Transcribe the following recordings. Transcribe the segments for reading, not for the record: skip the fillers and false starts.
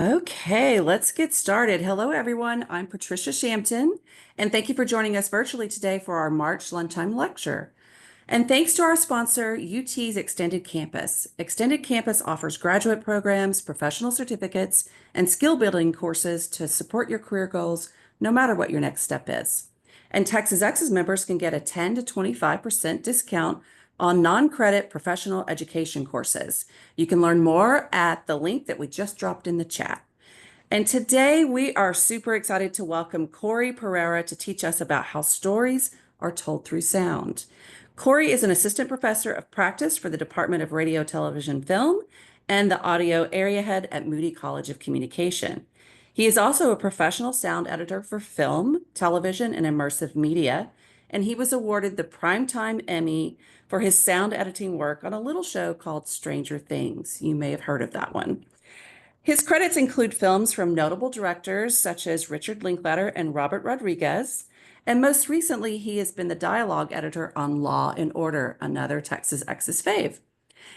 Okay, let's get started. Hello, everyone. I'm Patricia Shampton, and thank you for joining us virtually today for our March Lunchtime Lecture. And thanks to our sponsor, UT's Extended Campus. Extended Campus offers graduate programs, professional certificates, and skill building courses to support your career goals, no matter what your next step is. And Texas X's members can get a 10 to 25% discount on non-credit professional education courses. You can learn more at the link that we just dropped in the chat. And today we are super excited to welcome Korey Pereira to teach us about how stories are told through sound. Korey is an assistant professor of practice for the Department of Radio, Television, Film, and the audio area head at Moody College of Communication. He is also a professional sound editor for film, television, and immersive media, and he was awarded the Primetime Emmy for his sound editing work on a little show called Stranger Things. You may have heard of that one. His credits include films from notable directors such as Richard Linklater and Robert Rodriguez, and most recently, he has been the dialogue editor on Law and Order, another Texas Ex's fave.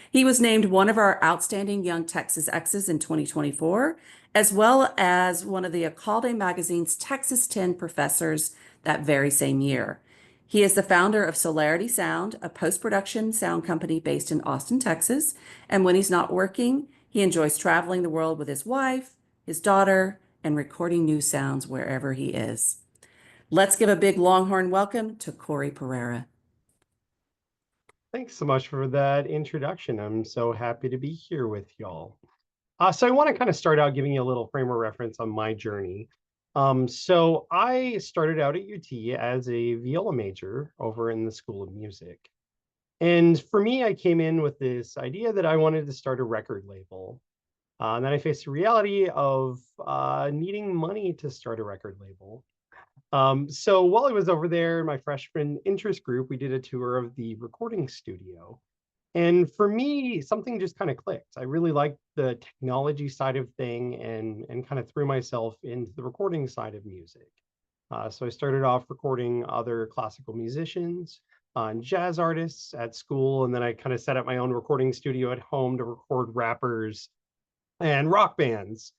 He was named one of our outstanding young Texas Ex's in 2024, as well as one of the Alcalde magazine's Texas 10 professors that very same year. He is the founder of Solarity Sound, a post-production sound company based in Austin, Texas. And when he's not working, he enjoys traveling the world with his wife, his daughter, and recording new sounds wherever he is. Let's give a big Longhorn welcome to Korey Pereira. Thanks so much for that introduction. I'm so happy to be here with y'all. So I want to kind of start out giving you a little frame of reference on my journey. So I started out at UT as a viola major over in the School of Music. And for me, I came in with this idea that I wanted to start a record label. And then I faced the reality of needing money to start a record label. So while I was over there, my freshman interest group, we did a tour of the recording studio. And for me, something just kind of clicked. I really liked the technology side of thing and kind of threw myself into the recording side of music. So I started off recording other classical musicians and jazz artists at school. And then I kind of set up my own recording studio at home to record rappers and rock bands.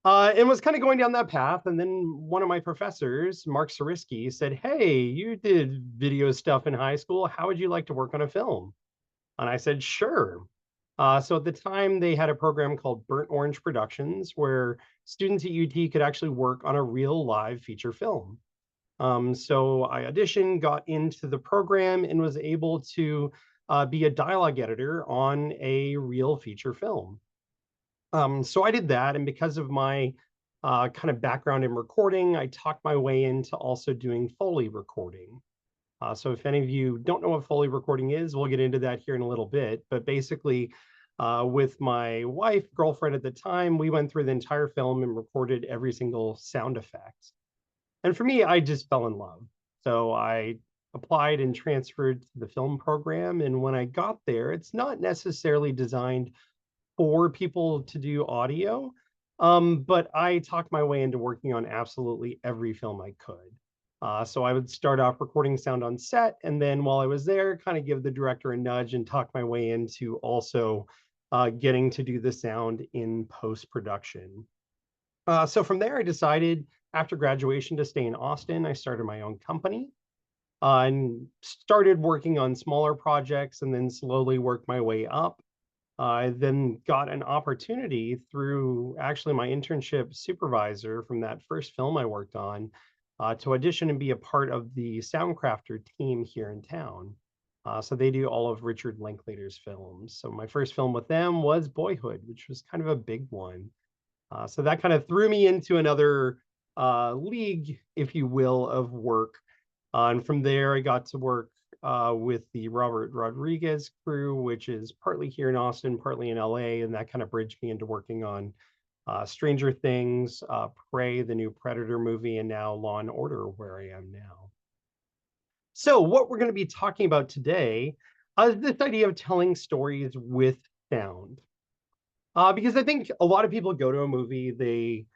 And was kind of going down that path. And then one of my professors, Mark Sariski, said, "Hey, you did video stuff in high school. How would you like to work on a film?" And I said, "Sure." So at the time, they had a program called Burnt Orange Productions, where students at UT could actually work on a real live feature film. So I auditioned, got into the program, and was able to be a dialogue editor on a real feature film. So I did that, and because of my kind of background in recording, I talked my way into also doing Foley recording. So if any of you don't know what Foley recording is, we'll get into that here in a little bit. But basically, with my wife, girlfriend at the time, we went through the entire film and recorded every single sound effect. And for me, I just fell in love. So I applied and transferred to the film program. And when I got there, it's not necessarily designed for people to do audio, but I talked my way into working on absolutely every film I could. So I would start off recording sound on set, and then while I was there, kind of give the director a nudge and talk my way into also getting to do the sound in post-production. So from there, I decided after graduation to stay in Austin. I started my own company and started working on smaller projects and then slowly worked my way up. I then got an opportunity through actually my internship supervisor from that first film I worked on to audition and be a part of the Soundcrafter team here in town. So they do all of Richard Linklater's films. So my first film with them was Boyhood, which was kind of a big one. So that kind of threw me into another league, if you will, of work. And from there, I got to work with the Robert Rodriguez crew, which is partly here in Austin, partly in LA. And that kind of bridged me into working on Stranger Things, Prey, the new Predator movie, and now Law and Order, where I am now. So what we're going to be talking about today is this idea of telling stories with sound. Because I think a lot of people go to a movie, they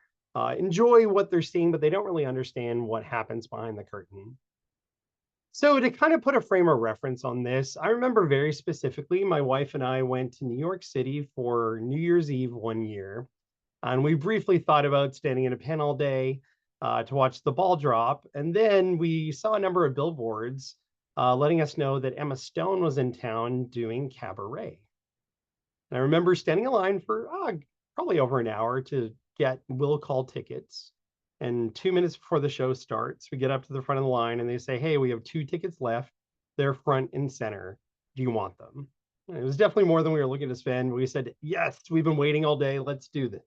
enjoy what they're seeing, but they don't really understand what happens behind the curtain. So to kind of put a frame of reference on this, I remember very specifically, my wife and I went to New York City for New Year's Eve one year. And we briefly thought about standing in a pen all day to watch the ball drop. And then we saw a number of billboards letting us know that Emma Stone was in town doing cabaret. And I remember standing in line for probably over an hour to get will call tickets. And 2 minutes before the show starts, we get up to the front of the line and they say, "Hey, we have 2 tickets left. They're front and center. Do you want them?" And it was definitely more than we were looking to spend. We said, "Yes, we've been waiting all day. Let's do this."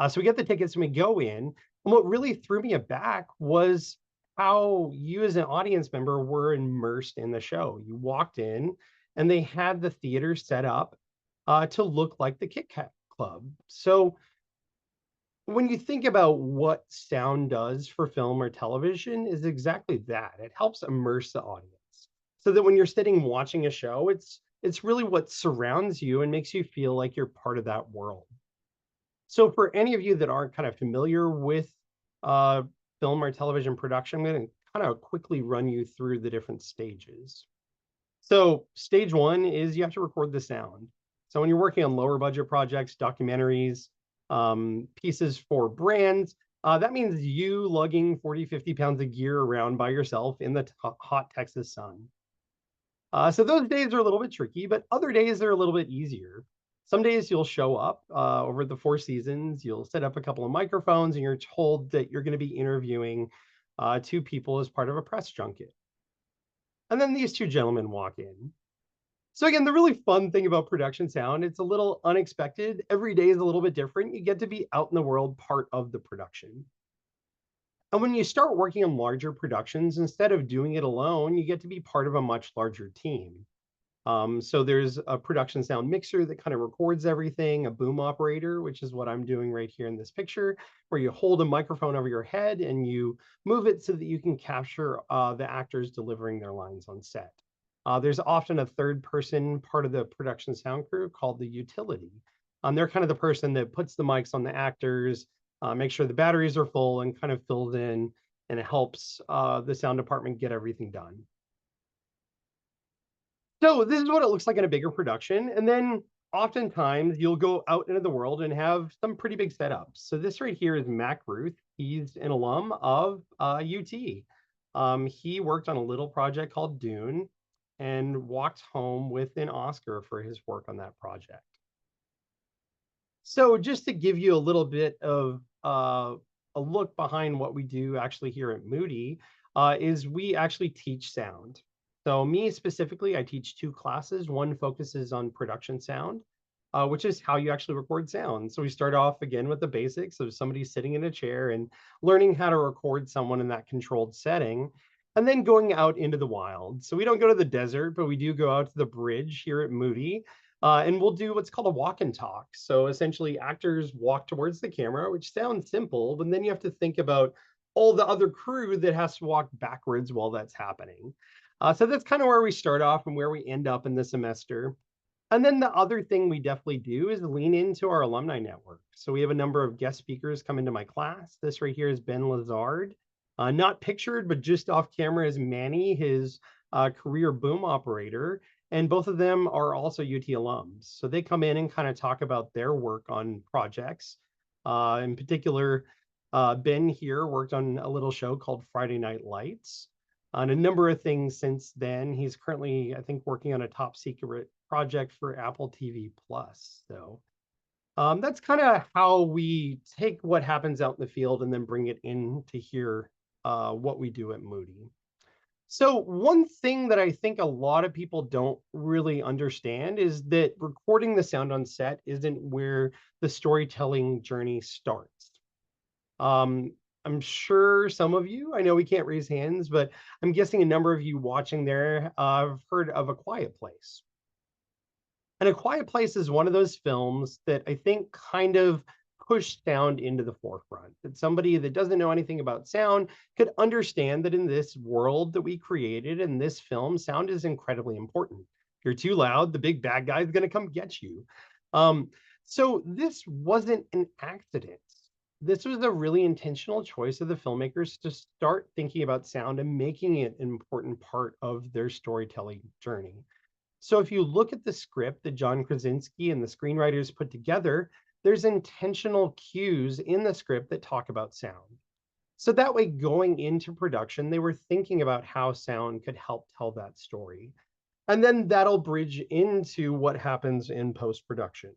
So we get the tickets and we go in. And what really threw me aback was how you, as an audience member, were immersed in the show. You walked in and they had the theater set up to look like the Kit Kat Club. So when you think about what sound does for film or television, is exactly that. It helps immerse the audience so that when you're sitting watching a show, it's really what surrounds you and makes you feel like you're part of that world. So for any of you that aren't kind of familiar with uh, film or television production, I'm going to kind of quickly run you through the different stages. So stage one is you have to record the sound. So when you're working on lower budget projects, documentaries, pieces for brands, that means you lugging 40, 50 pounds of gear around by yourself in the hot Texas sun. So those days are a little bit tricky, but other days are a little bit easier. Some days you'll show up over the 4 seasons, you'll set up a couple of microphones, and you're told that you're going to be interviewing 2 people as part of a press junket. And then these 2 gentlemen walk in. So again, the really fun thing about production sound, it's a little unexpected. Every day is a little bit different. You get to be out in the world, part of the production. And when you start working on larger productions, instead of doing it alone, you get to be part of a much larger team. So there's a production sound mixer that kind of records everything, a boom operator, which is what I'm doing right here in this picture, where you hold a microphone over your head and you move it so that you can capture the actors delivering their lines on set. There's often a third person part of the production sound crew called the utility. They're kind of the person that puts the mics on the actors, makes sure the batteries are full, and kind of fills in and helps the sound department get everything done. So this is what it looks like in a bigger production. And then oftentimes you'll go out into the world and have some pretty big setups. So this right here is Mac Ruth. He's an alum of UT. He worked on a little project called Dune and walked home with an Oscar for his work on that project. So just to give you a little bit of a look behind what we do actually here at Moody, is we actually teach sound. So me specifically, I teach 2 classes. One focuses on production sound, which is how you actually record sound. So we start off again with the basics of somebody sitting in a chair and learning how to record someone in that controlled setting, and then going out into the wild. So we don't go to the desert, but we do go out to the bridge here at Moody, and we'll do what's called a walk and talk. So essentially, actors walk towards the camera, which sounds simple, but then you have to think about all the other crew that has to walk backwards while that's happening. So that's kind of where we start off and where we end up in the semester. And then the other thing we definitely do is lean into our alumni network. So we have a number of guest speakers come into my class. This right here is Ben Lazard, not pictured, but just off camera is Manny, his career boom operator. And both of them are also UT alums. So they come in and kind of talk about their work on projects. In particular, Ben here worked on a little show called Friday Night Lights, on a number of things since then. He's currently, I think, working on a top secret project for Apple TV Plus. So that's kind of how we take what happens out in the field and then bring it in to hear what we do at Moody. So one thing that I think a lot of people don't really understand is that recording the sound on set isn't where the storytelling journey starts. I'm sure some of you, I know we can't raise hands, but I'm guessing a number of you watching there have heard of A Quiet Place. And A Quiet Place is one of those films that I think kind of pushed sound into the forefront. That somebody that doesn't know anything about sound could understand that in this world that we created in this film, sound is incredibly important. If you're too loud, the big bad guy is going to come get you. So this wasn't an accident. This was a really intentional choice of the filmmakers to start thinking about sound and making it an important part of their storytelling journey. So if you look at the script that John Krasinski and the screenwriters put together, there's intentional cues in the script that talk about sound. So that way, going into production, they were thinking about how sound could help tell that story. And then that'll bridge into what happens in post production.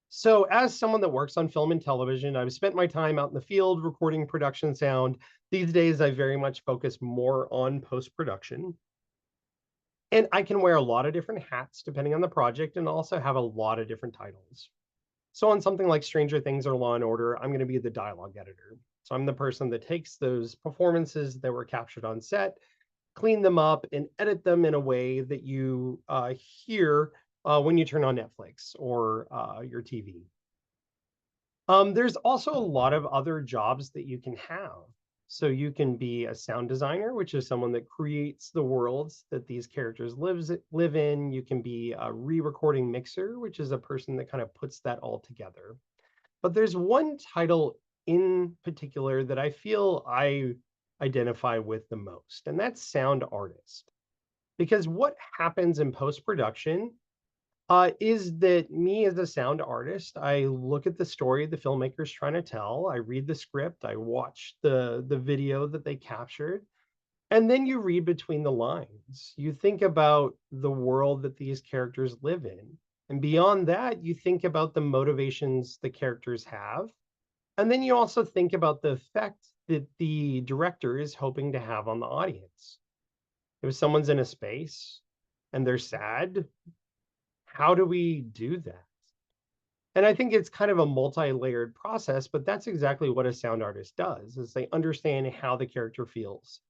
So, as someone that works on film and television, I've spent my time out in the field recording production sound. These days, I very much focus more on post production. And I can wear a lot of different hats depending on the project and also have a lot of different titles. So, on something like Stranger Things or Law and Order, I'm going to be the dialogue editor. So, I'm the person that takes those performances that were captured on set, clean them up, and edit them in a way that you hear when you turn on Netflix or your TV. There's also a lot of other jobs that you can have. So you can be a sound designer, which is someone that creates the worlds that these characters live in. You can be a re-recording mixer, which is a person that kind of puts that all together. But there's one title in particular that I feel I identify with the most, and that's sound artist. Because what happens in post-production is that me as a sound artist, I look at the story the filmmaker's trying to tell, I read the script, I watch the video that they captured, and then you read between the lines. You think about the world that these characters live in. And beyond that, you think about the motivations the characters have. And then you also think about the effect that the director is hoping to have on the audience. If someone's in a space and they're sad, how do we do that? And I think it's kind of a multi-layered process, but that's exactly what a sound artist does, is they understand how the character feels.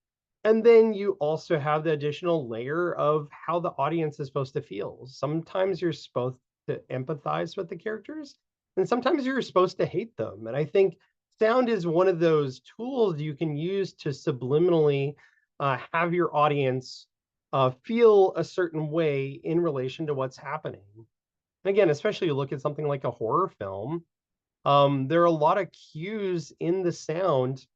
And then you also have the additional layer of how the audience is supposed to feel. Sometimes you're supposed to empathize with the characters, and sometimes you're supposed to hate them. And I think sound is one of those tools you can use to subliminally have your audience feel a certain way in relation to what's happening. And again, especially you look at something like a horror film, there are a lot of cues in the sound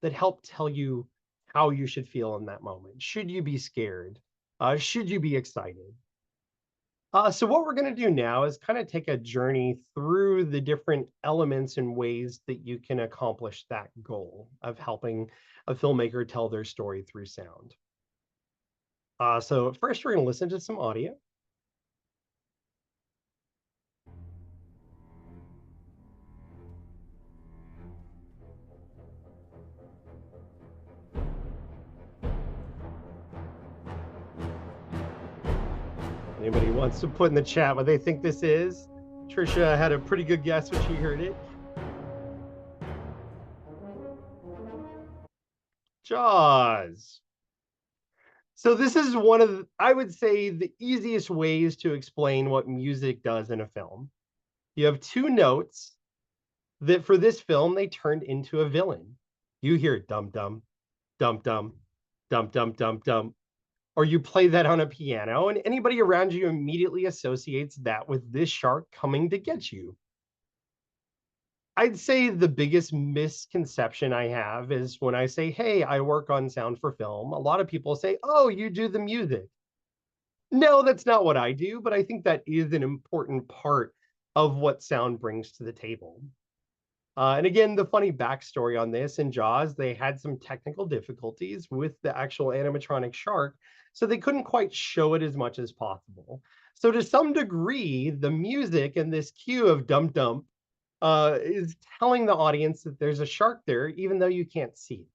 that help tell you how you should feel in that moment. Should you be scared? Should you be excited? So what we're going to do now is kind of take a journey through the different elements and ways that you can accomplish that goal of helping a filmmaker tell their story through sound. So first, we're going to listen to some audio. Anybody wants to put in the chat what they think this is? Trisha had a pretty good guess when she heard it. Jaws. So this is one of, I would say, the easiest ways to explain what music does in a film. You have two notes that for this film, they turned into a villain. You hear dum dum, dum dum, dum dum dum dum, or you play that on a piano, and anybody around you immediately associates that with this shark coming to get you. I'd say the biggest misconception I have is when I say, hey, I work on sound for film, a lot of people say, oh, you do the music. No, that's not what I do, but I think that is an important part of what sound brings to the table. And again, the funny backstory on this in Jaws, they had some technical difficulties with the actual animatronic shark, so they couldn't quite show it as much as possible. So to some degree, the music and this cue of dum dum is telling the audience that there's a shark there, even though you can't see it.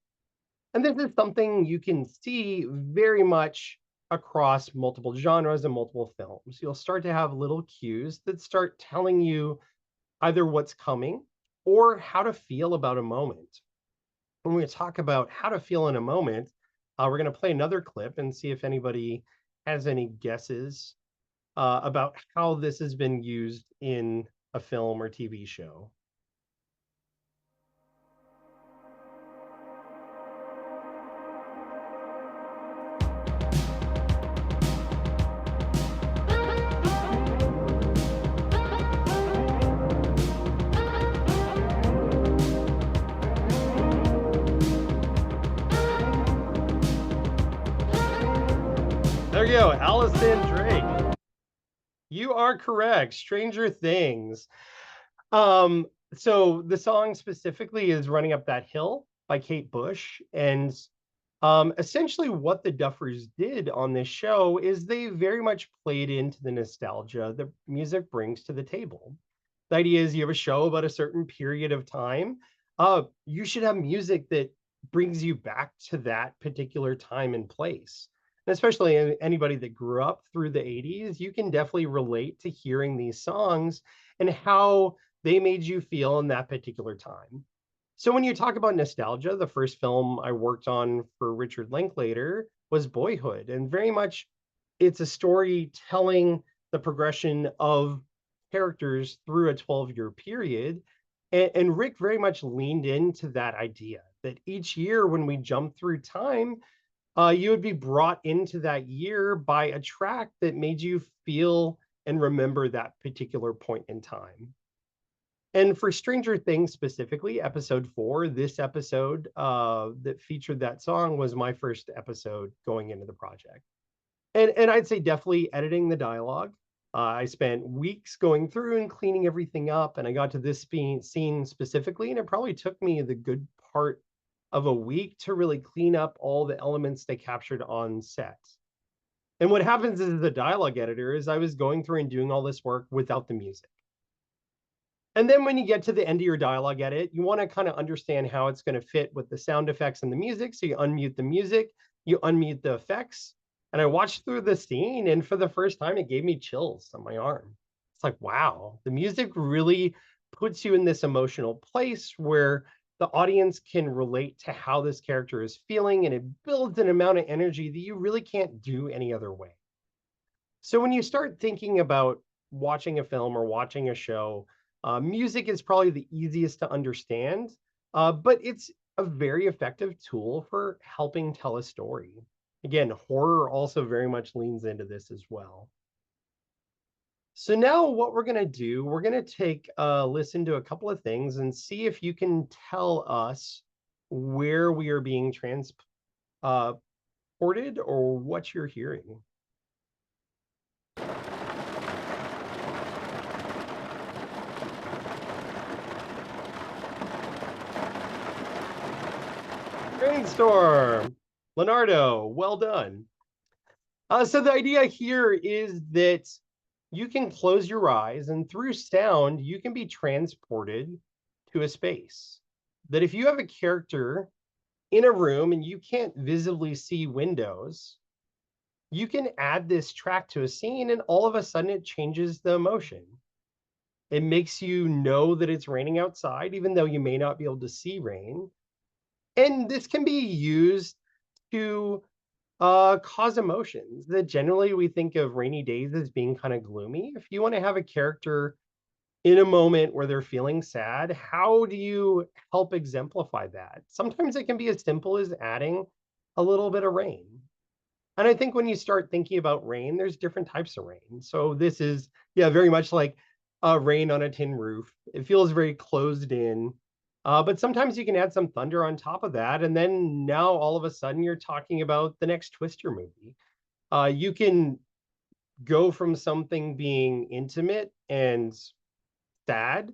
And this is something you can see very much across multiple genres and multiple films. You'll start to have little cues that start telling you either what's coming or how to feel about a moment. When we talk about how to feel in a moment, we're going to play another clip and see if anybody has any guesses about how this has been used in a film or TV show. There you go, Allison Drake. You are correct. Stranger Things. Um, so the song specifically is Running Up That Hill by Kate Bush. And essentially what the Duffers did on this show is they very much played into the nostalgia that music brings to the table. The idea is you have a show about a certain period of time. You should have music that brings you back to that particular time and place. And especially anybody that grew up through the 80s, you can definitely relate to hearing these songs and how they made you feel in that particular time. So when you talk about nostalgia, the first film I worked on for Richard Linklater was Boyhood, and very much it's a story telling the progression of characters through a 12-year period. And Rick very much leaned into that idea that each year when we jump through time, you would be brought into that year by a track that made you feel and remember that particular point in time. And for Stranger Things specifically, episode 4, this episode that featured that song was my first episode going into the project. And I'd say definitely editing the dialogue. I spent weeks going through and cleaning everything up, and I got to this scene specifically, and it probably took me the good part of a week to really clean up all the elements they captured on set. And what happens as the dialogue editor is I was going through and doing all this work without the music. And then when you get to the end of your dialogue edit, you want to kind of understand how it's going to fit with the sound effects and the music. So you unmute the music, you unmute the effects. And I watched through the scene, and for the first time, it gave me chills on my arm. It's like, wow, the music really puts you in this emotional place where the audience can relate to how this character is feeling, and it builds an amount of energy that you really can't do any other way. So when you start thinking about watching a film or watching a show, music is probably the easiest to understand, but it's a very effective tool for helping tell a story. Again, horror also very much leans into this as well. So now what we're going to do, we're going to take a listen to a couple of things and see if you can tell us where we are being transported or what you're hearing. Brainstorm. Leonardo, well done. So the idea here is that you can close your eyes and through sound, you can be transported to a space. That if you have a character in a room and you can't visibly see windows, you can add this track to a scene and all of a sudden it changes the emotion. It makes you know that it's raining outside, even though you may not be able to see rain. And this can be used to cause emotions that generally we think of rainy days as being kind of gloomy. If you want to have a character in a moment where they're feeling sad, how do you help exemplify that? Sometimes it can be as simple as adding a little bit of rain. And I think when you start thinking about rain, there's different types of rain. So this is, yeah, very much like rain on a tin roof. It feels very closed in. But sometimes you can add some thunder on top of that. And then now all of a sudden you're talking about the next Twister movie. You can go from something being intimate and sad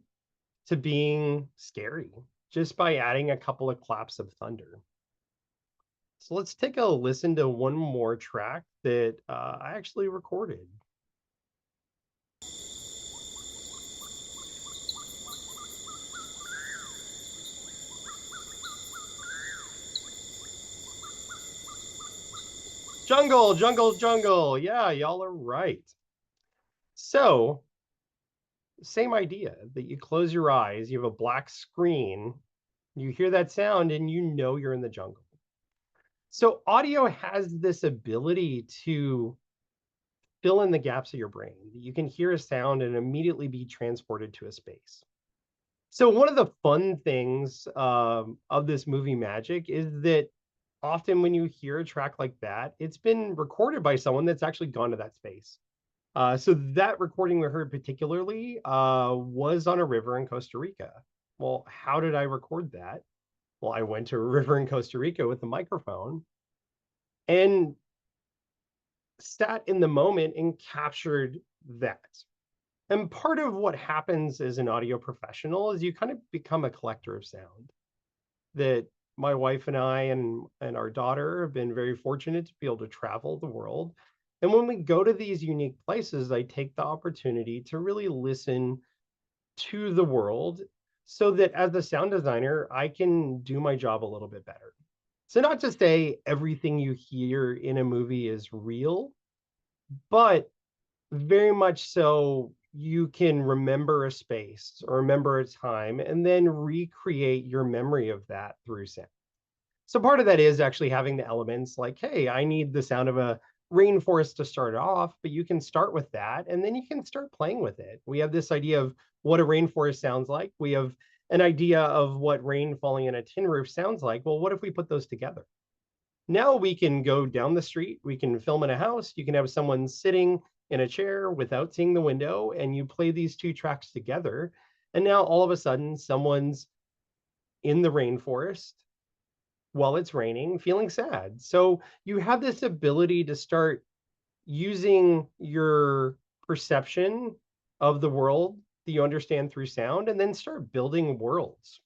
to being scary just by adding a couple of claps of thunder. So let's take a listen to one more track that I actually recorded. Jungle, jungle, jungle. Yeah, y'all are right. So, same idea that you close your eyes, you have a black screen, you hear that sound, and you know you're in the jungle. So, audio has this ability to fill in the gaps of your brain. You can hear a sound and immediately be transported to a space. So, one of the fun things of this movie magic is that often when you hear a track like that, it's been recorded by someone that's actually gone to that space. So that recording we heard particularly was on a river in Costa Rica. Well, how did I record that? Well, I went to a river in Costa Rica with a microphone and sat in the moment and captured that. And part of what happens as an audio professional is you kind of become a collector of sound. That my wife and I and our daughter have been very fortunate to be able to travel the world. And when we go to these unique places, I take the opportunity to really listen to the world so that as a sound designer, I can do my job a little bit better. So not to say everything you hear in a movie is real, but very much so you can remember a space or remember a time and then recreate your memory of that through sound. So part of that is actually having the elements like, hey, I need the sound of a rainforest to start off, but you can start with that and then you can start playing with it. We have this idea of what a rainforest sounds like. We have an idea of what rain falling in a tin roof sounds like. Well, what if we put those together? Now we can go down the street, we can film in a house, you can have someone sitting in a chair without seeing the window, and you play these two tracks together. And now all of a sudden, someone's in the rainforest while it's raining, feeling sad. So you have this ability to start using your perception of the world that you understand through sound and then start building worlds.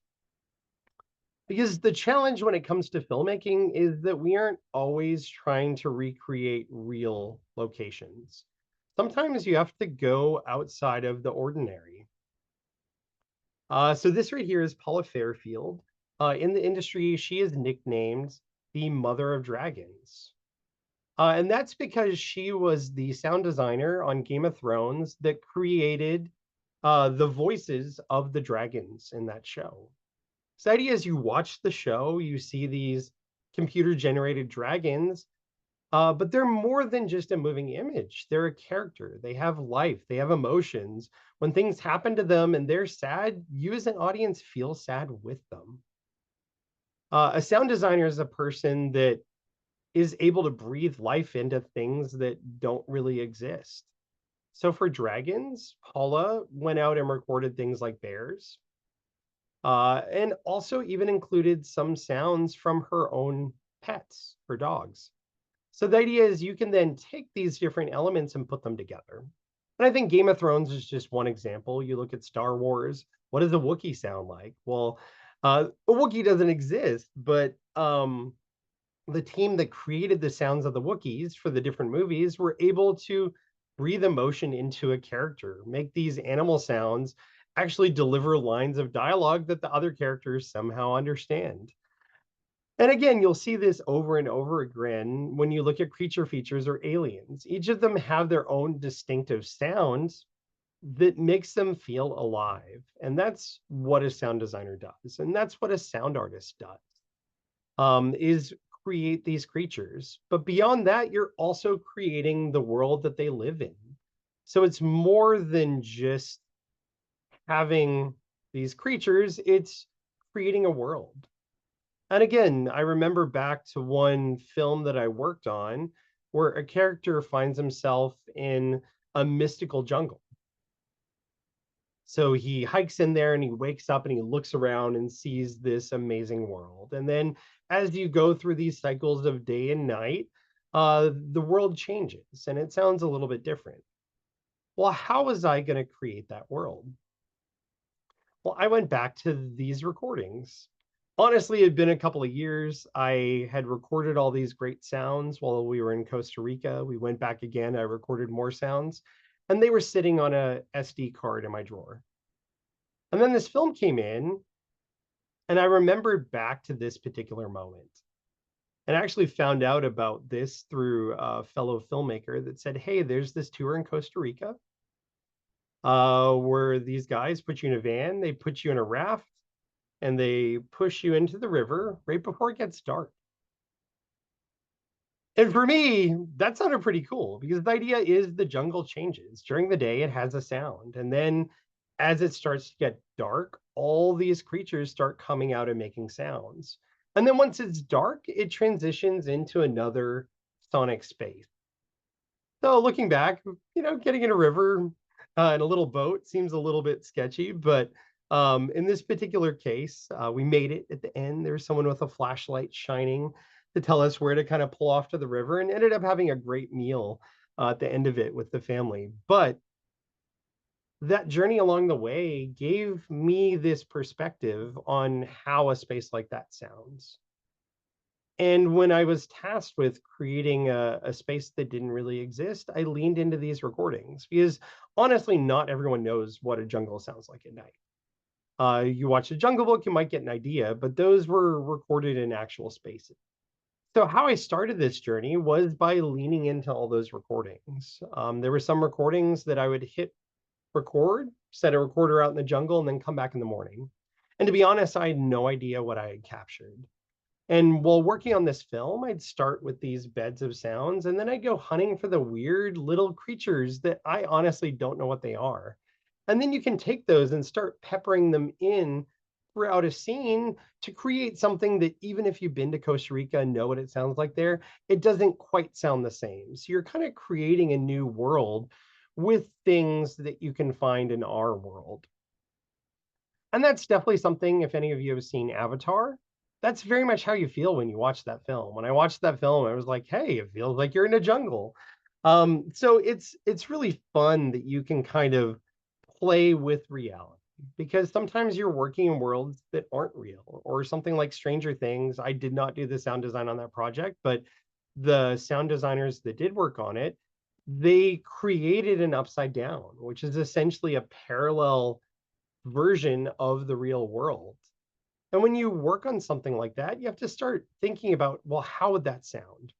Because the challenge when it comes to filmmaking is that we aren't always trying to recreate real locations. Sometimes you have to go outside of the ordinary. So this right here is Paula Fairfield. In the industry, she is nicknamed the Mother of Dragons. And that's because she was the sound designer on Game of Thrones that created the voices of the dragons in that show. So the idea is you watch the show, you see these computer generated dragons, but they're more than just a moving image. They're a character. They have life. They have emotions. When things happen to them and they're sad, you as an audience feel sad with them. A sound designer is a person that is able to breathe life into things that don't really exist. So for dragons, Paula went out and recorded things like bears, and also even included some sounds from her own pets, her dogs. So the idea is you can then take these different elements and put them together. And I think Game of Thrones is just one example. You look at Star Wars. What does a Wookiee sound like? Well, a Wookiee doesn't exist, but the team that created the sounds of the Wookiees for the different movies were able to breathe emotion into a character, make these animal sounds actually deliver lines of dialogue that the other characters somehow understand. And again, you'll see this over and over again when you look at creature features or aliens. Each of them have their own distinctive sounds that makes them feel alive. And that's what a sound designer does. And that's what a sound artist does, is create these creatures. But beyond that, you're also creating the world that they live in. So it's more than just having these creatures, it's creating a world. And again, I remember back to one film that I worked on where a character finds himself in a mystical jungle. So he hikes in there and he wakes up and he looks around and sees this amazing world. And then as you go through these cycles of day and night, the world changes and it sounds a little bit different. Well, how was I going to create that world? Well, I went back to these recordings. Honestly, it had been a couple of years. I had recorded all these great sounds while we were in Costa Rica. We went back again. I recorded more sounds, and they were sitting on a SD card in my drawer. And then this film came in, and I remembered back to this particular moment. And I actually found out about this through a fellow filmmaker that said, hey, there's this tour in Costa Rica where these guys put you in a van, they put you in a raft, and they push you into the river right before it gets dark. And for me, that sounded pretty cool because the idea is the jungle changes. During the day, it has a sound. And then as it starts to get dark, all these creatures start coming out and making sounds. And then once it's dark, it transitions into another sonic space. So looking back, getting in a river in a little boat seems a little bit sketchy, but in this particular case, we made it at the end. There's someone with a flashlight shining to tell us where to kind of pull off to the river and ended up having a great meal at the end of it with the family. But that journey along the way gave me this perspective on how a space like that sounds. And when I was tasked with creating a space that didn't really exist, I leaned into these recordings because honestly, not everyone knows what a jungle sounds like at night. You watch a Jungle Book, you might get an idea, but those were recorded in actual spaces. So, how I started this journey was by leaning into all those recordings. There were some recordings that I would hit record, set a recorder out in the jungle, and then come back in the morning. And to be honest, I had no idea what I had captured. And while working on this film, I'd start with these beds of sounds, and then I'd go hunting for the weird little creatures that I honestly don't know what they are. And then you can take those and start peppering them in throughout a scene to create something that even if you've been to Costa Rica and know what it sounds like there, it doesn't quite sound the same. So you're kind of creating a new world with things that you can find in our world. And that's definitely something, if any of you have seen Avatar, that's very much how you feel when you watch that film. When I watched that film, I was like, hey, it feels like you're in a jungle. So it's really fun that you can kind of play with reality because sometimes you're working in worlds that aren't real or something like Stranger Things. I did not do the sound design on that project, but the sound designers that did work on it, they created an upside down, which is essentially a parallel version of the real world. And when you work on something like that, you have to start thinking about, well, how would that sound?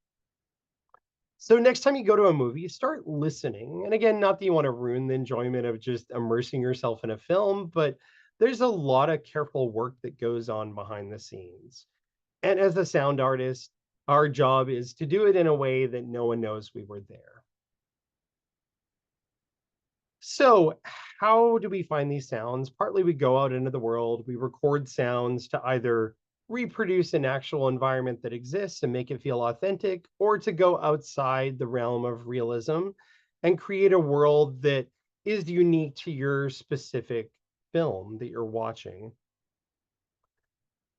So next time you go to a movie, start listening. And again, not that you want to ruin the enjoyment of just immersing yourself in a film, but there's a lot of careful work that goes on behind the scenes. And as a sound artist, our job is to do it in a way that no one knows we were there. So, how do we find these sounds? Partly we go out into the world, we record sounds to either reproduce an actual environment that exists and make it feel authentic, or to go outside the realm of realism and create a world that is unique to your specific film that you're watching.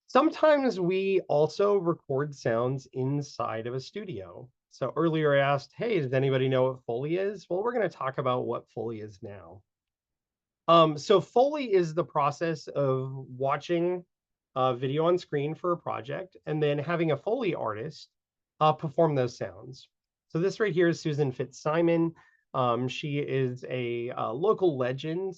Sometimes we also record sounds inside of a studio. So earlier I asked, hey, does anybody know what Foley is? Well, we're going to talk about what Foley is now. So Foley is the process of watching a video on screen for a project and then having a Foley artist perform those sounds. So this right here is Susan Fitzsimon. She is a local legend.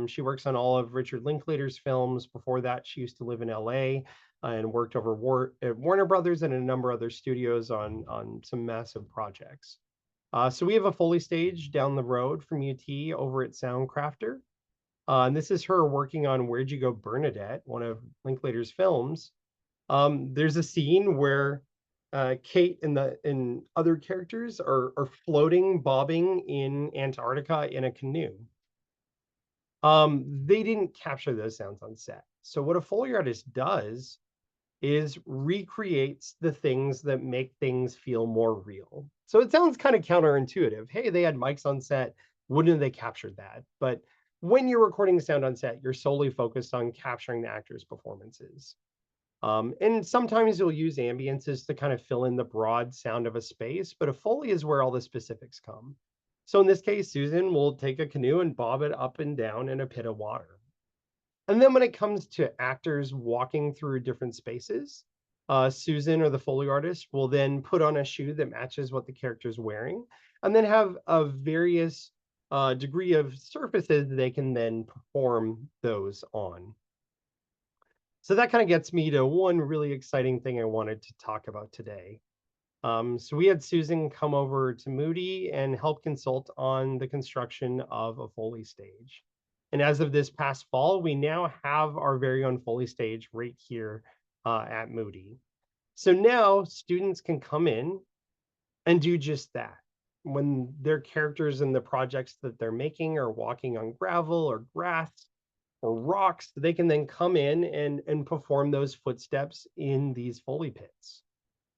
She works on all of Richard Linklater's films. Before that, she used to live in LA and worked over at Warner Brothers and a number of other studios on some massive projects. So we have a Foley stage down the road from UT over at Soundcrafter. And this is her working on Where'd You Go, Bernadette, one of Linklater's films. There's a scene where Kate and other characters are floating, bobbing in Antarctica in a canoe. They didn't capture those sounds on set. So what a Foley artist does is recreates the things that make things feel more real. So it sounds kind of counterintuitive. Hey, they had mics on set. Wouldn't have they captured that? But when you're recording sound on set, you're solely focused on capturing the actors' performances. And sometimes you'll use ambiances to kind of fill in the broad sound of a space, but a Foley is where all the specifics come. So in this case, Susan will take a canoe and bob it up and down in a pit of water. And then when it comes to actors walking through different spaces, Susan or the Foley artist will then put on a shoe that matches what the character's wearing, and then have a various degree of surfaces they can then perform those on. So that kind of gets me to one really exciting thing I wanted to talk about today. So we had Susan come over to Moody and help consult on the construction of a Foley stage. And as of this past fall, we now have our very own Foley stage right here at Moody. So now students can come in and do just that. When their characters in the projects that they're making are walking on gravel or grass or rocks, they can then come in and perform those footsteps in these Foley pits.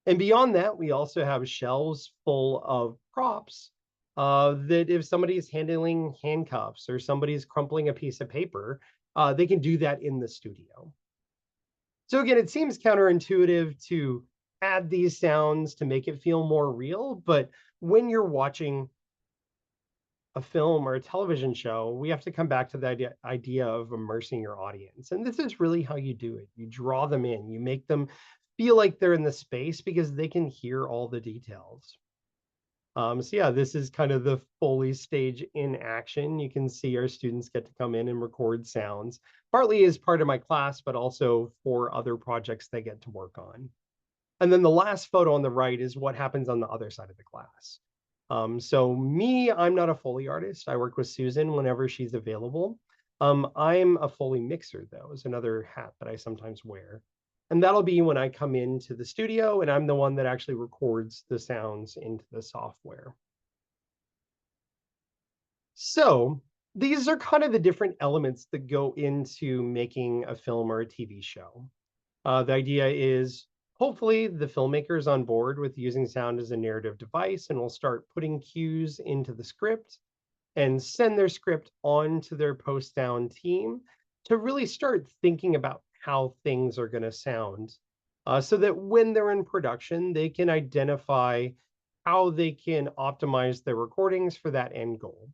And beyond that, we also have shelves full of props that if somebody's handling handcuffs or somebody's crumpling a piece of paper, they can do that in the studio. So again, it seems counterintuitive to add these sounds to make it feel more real, but when you're watching a film or a television show, we have to come back to the idea of immersing your audience. And this is really how you do it. You draw them in, you make them feel like they're in the space because they can hear all the details. So yeah, this is kind of the Foley stage in action. You can see our students get to come in and record sounds, partly as part of my class, but also for other projects they get to work on. And then the last photo on the right is what happens on the other side of the class. So me, I'm not a Foley artist. I work with Susan whenever she's available. I'm a Foley mixer, though, is another hat that I sometimes wear. And that'll be when I come into the studio and I'm the one that actually records the sounds into the software. So these are kind of the different elements that go into making a film or a TV show. The idea is hopefully the filmmaker is on board with using sound as a narrative device and will start putting cues into the script and send their script on to their post sound team to really start thinking about how things are going to sound so that when they're in production, they can identify how they can optimize their recordings for that end goal.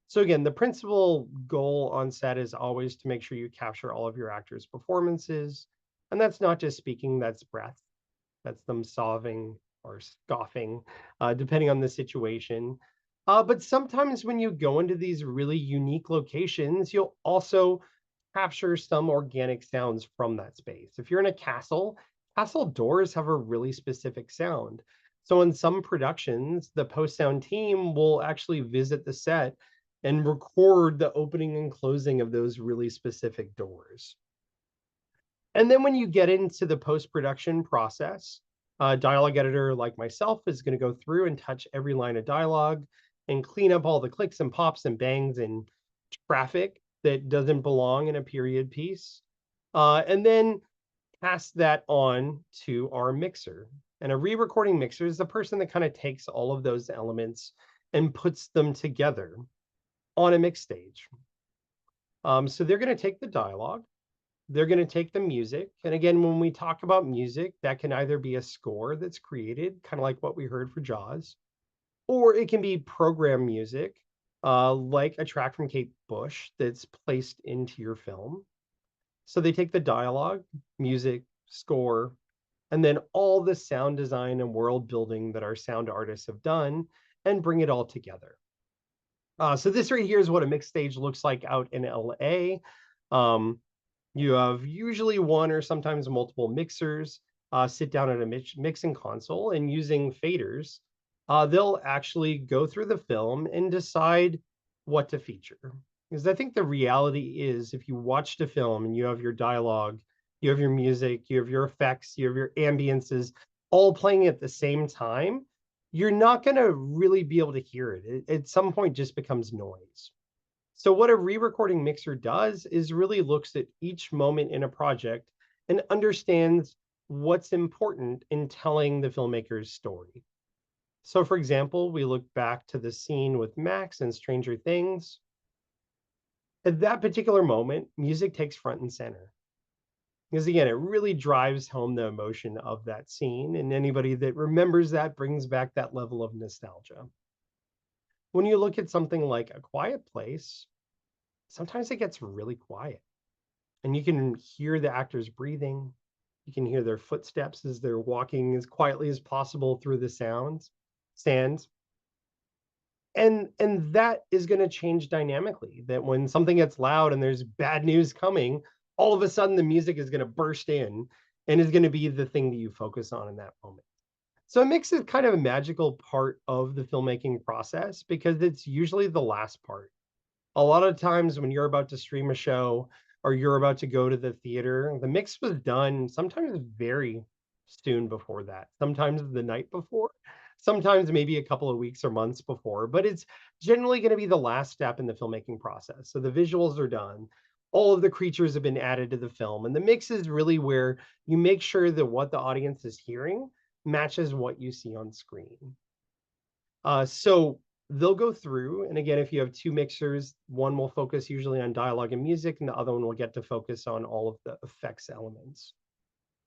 So again, the principal goal on set is always to make sure you capture all of your actors' performances. And that's not just speaking, that's breath. That's them sobbing or scoffing, depending on the situation. But sometimes when you go into these really unique locations, you'll also capture some organic sounds from that space. If you're in a castle, castle doors have a really specific sound. So in some productions, the post sound team will actually visit the set and record the opening and closing of those really specific doors. And then when you get into the post-production process, a dialogue editor like myself is going to go through and touch every line of dialogue and clean up all the clicks and pops and bangs and traffic that doesn't belong in a period piece. And then pass that on to our mixer. And a re-recording mixer is the person that kind of takes all of those elements and puts them together on a mix stage. So they're going to take the dialogue, they're going to take the music. And again, when we talk about music, that can either be a score that's created, kind of like what we heard for Jaws, or it can be program music, like a track from Kate Bush that's placed into your film. So they take the dialogue, music, score, and then all the sound design and world building that our sound artists have done and bring it all together. So this right here is what a mix stage looks like out in LA. Um, you have usually one or sometimes multiple mixers sit down at a mixing console and using faders, they'll actually go through the film and decide what to feature. Because I think the reality is if you watched a film and you have your dialogue, you have your music, you have your effects, you have your ambiences all playing at the same time, you're not going to really be able to hear it. It at some point just becomes noise. So what a re-recording mixer does is really looks at each moment in a project and understands what's important in telling the filmmaker's story. So for example, we look back to the scene with Max and Stranger Things. At that particular moment, music takes front and center. Because again, it really drives home the emotion of that scene. And anybody that remembers that brings back that level of nostalgia. When you look at something like A Quiet Place, sometimes it gets really quiet. And you can hear the actors breathing. You can hear their footsteps as they're walking as quietly as possible through the sands. And that is going to change dynamically. That when something gets loud and there's bad news coming, all of a sudden the music is going to burst in and is going to be the thing that you focus on in that moment. So a mix is kind of a magical part of the filmmaking process because it's usually the last part. A lot of times when you're about to stream a show or you're about to go to the theater, the mix was done sometimes very soon before that, sometimes the night before, sometimes maybe a couple of weeks or months before, but it's generally going to be the last step in the filmmaking process. So the visuals are done. All of the creatures have been added to the film, and the mix is really where you make sure that what the audience is hearing matches what you see on screen. So they'll go through, and again, if you have two mixers, one will focus usually on dialogue and music, and the other one will get to focus on all of the effects elements.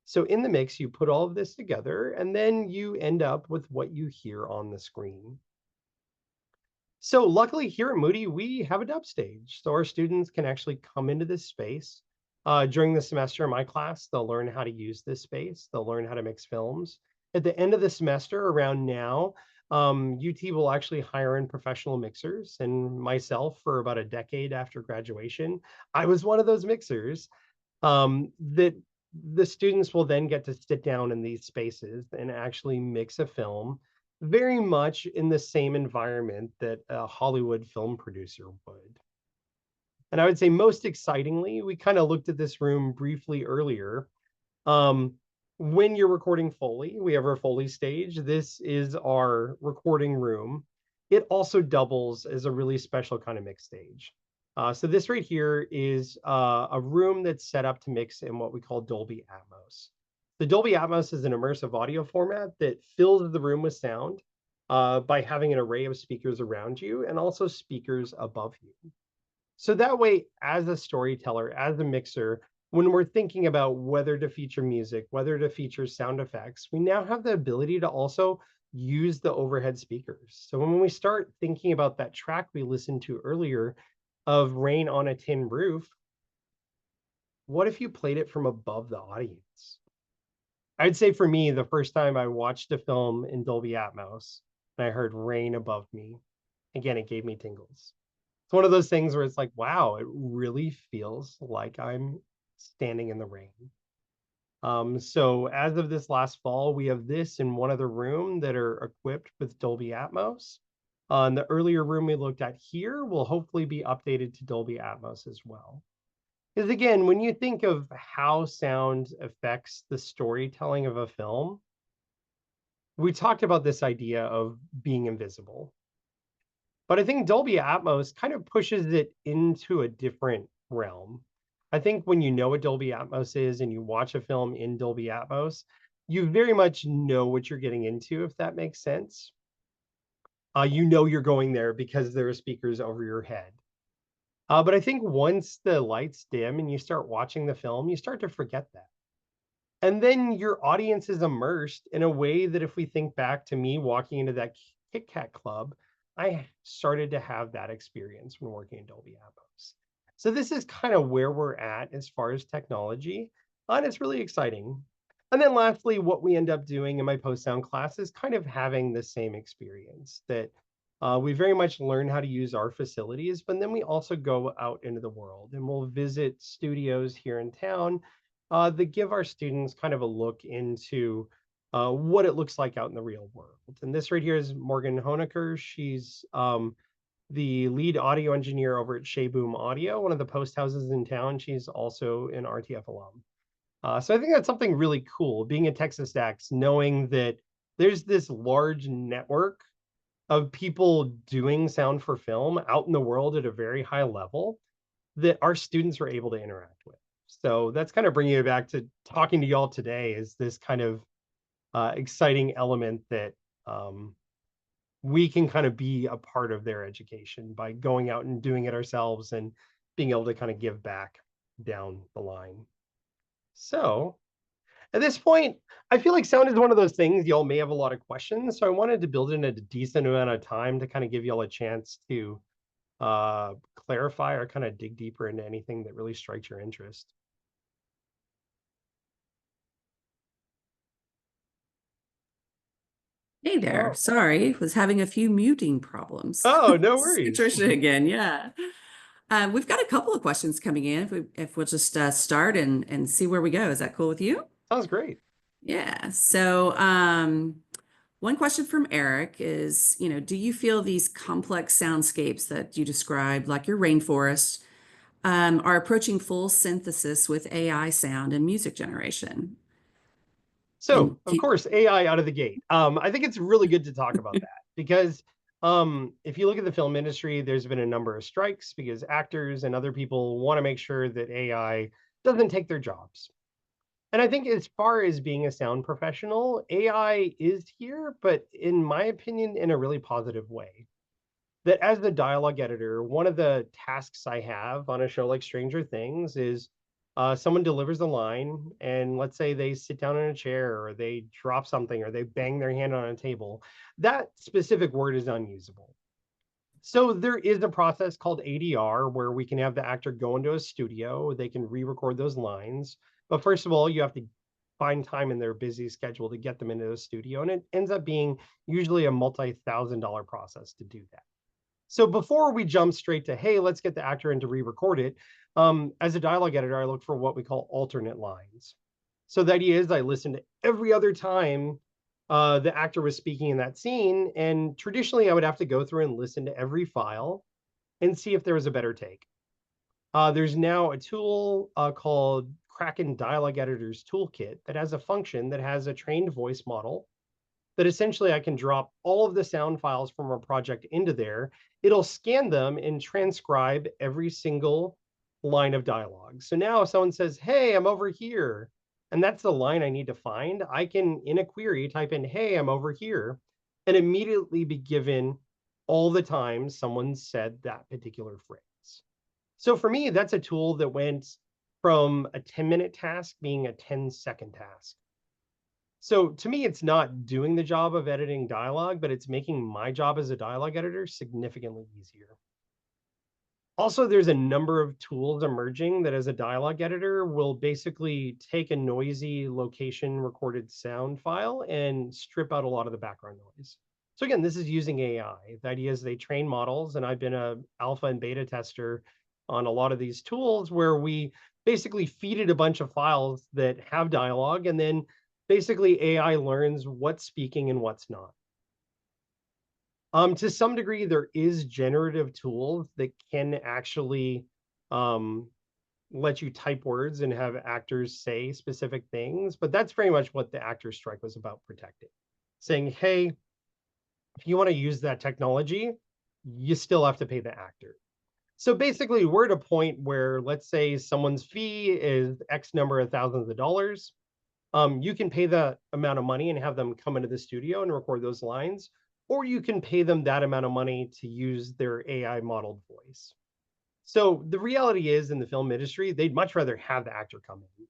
So in the mix, you put all of this together, and then you end up with what you hear on the screen. So luckily here at Moody, we have a dub stage. So our students can actually come into this space. During the semester in my class, they'll learn how to use this space. They'll learn how to mix films. At the end of the semester, around now, UT will actually hire in professional mixers. And myself, for about a decade after graduation, I was one of those mixers that the students will then get to sit down in these spaces and actually mix a film very much in the same environment that a Hollywood film producer would. And I would say most excitingly, we kind of looked at this room briefly earlier. Um, when you're recording Foley, we have our Foley stage. This is our recording room. It also doubles as a really special kind of mix stage. So this right here is a room that's set up to mix in what we call Dolby Atmos. The Dolby Atmos is an immersive audio format that fills the room with sound by having an array of speakers around you and also speakers above you. So that way, as a storyteller, as a mixer, when we're thinking about whether to feature music, whether to feature sound effects, we now have the ability to also use the overhead speakers. So when we start thinking about that track we listened to earlier of Rain on a Tin Roof, what if you played it from above the audience? I'd say for me, the first time I watched a film in Dolby Atmos and I heard rain above me, again, it gave me tingles. It's one of those things where it's like, wow, it really feels like I'm standing in the rain. So as of this last fall, we have this in one other room that are equipped with Dolby Atmos. And the earlier room we looked at here will hopefully be updated to Dolby Atmos as well. Because again, when you think of how sound affects the storytelling of a film, we talked about this idea of being invisible. But I think Dolby Atmos kind of pushes it into a different realm. I think when you know what Dolby Atmos is and you watch a film in Dolby Atmos, you very much know what you're getting into, if that makes sense. You know you're going there because there are speakers over your head. But I think once the lights dim and you start watching the film, you start to forget that. And then your audience is immersed in a way that if we think back to me walking into that Kit Kat club, I started to have that experience when working in Dolby Atmos. So this is kind of where we're at as far as technology, and it's really exciting. And then lastly, what we end up doing in my post sound class is kind of having the same experience that we very much learn how to use our facilities, but then we also go out into the world and we'll visit studios here in town that give our students kind of a look into what it looks like out in the real world. And this right here is Morgan Honecker. She's the lead audio engineer over at Shea Boom Audio, one of the post houses in town. She's also an RTF alum. So I think that's something really cool, being at Texas X, knowing that there's this large network of people doing sound for film out in the world at a very high level that our students are able to interact with. So that's kind of bringing it back to talking to y'all today is this kind of exciting element that we can kind of be a part of their education by going out and doing it ourselves and being able to kind of give back down the line. So at this point, I feel like sound is one of those things y'all may have a lot of questions. So I wanted to build in a decent amount of time to kind of give y'all a chance to clarify or kind of dig deeper into anything that really strikes your interest. Hey there. Oh, Sorry, was having a few muting problems. oh, no This is worries. Patricia again. Yeah. We've got a couple of questions coming in. If we'll just start and see where we go. Is that cool with you? Sounds great. Yeah. So, one question from Eric is, do you feel these complex soundscapes that you described, like your rainforest, are approaching full synthesis with AI sound and music generation? So, And of course, AI out of the gate. I think it's really good to talk about that because if you look at the film industry, there's been a number of strikes because actors and other people want to make sure that AI doesn't take their jobs. And I think as far as being a sound professional, AI is here, but in my opinion, in a really positive way. That as the dialogue editor, one of the tasks I have on a show like Stranger Things is someone delivers a line, and let's say they sit down in a chair, or they drop something, or they bang their hand on a table. That specific word is unusable. So there is a process called ADR where we can have the actor go into a studio. They can re-record those lines. But first of all, you have to find time in their busy schedule to get them into the studio. And it ends up being usually a multi-thousand-dollar process to do that. So before we jump straight to, hey, let's get the actor in to re-record it, as a dialogue editor, I look for what we call alternate lines. So the idea is I listen to every other time the actor was speaking in that scene. And traditionally, I would have to go through and listen to every file and see if there was a better take. There's now a tool called Kraken Dialogue Editor's Toolkit that has a function that has a trained voice model that essentially I can drop all of the sound files from a project into there. It'll scan them and transcribe every single line of dialogue. So now if someone says, hey, I'm over here, and that's the line I need to find, I can, in a query, type in, hey, I'm over here, and immediately be given all the times someone said that particular phrase. So for me, that's a tool that went from a 10-minute task being a 10-second task. So to me, it's not doing the job of editing dialogue, but it's making my job as a dialogue editor significantly easier. Also, there's a number of tools emerging that as a dialogue editor will basically take a noisy location recorded sound file and strip out a lot of the background noise. So again, this is using AI. The idea is they train models, and I've been a alpha and beta tester on a lot of these tools where we basically feed it a bunch of files that have dialogue, and then basically AI learns what's speaking and what's not. To some degree, there is generative tools that can actually um, let you type words and have actors say specific things, but that's very much what the actor strike was about protecting. Saying, hey, if you want to use that technology, you still have to pay the actor. So basically, we're at a point where, let's say someone's fee is X number of thousands of dollars. You can pay the amount of money and have them come into the studio and record those lines, or you can pay them that amount of money to use their AI modeled voice. So the reality is in the film industry, they'd much rather have the actor come in.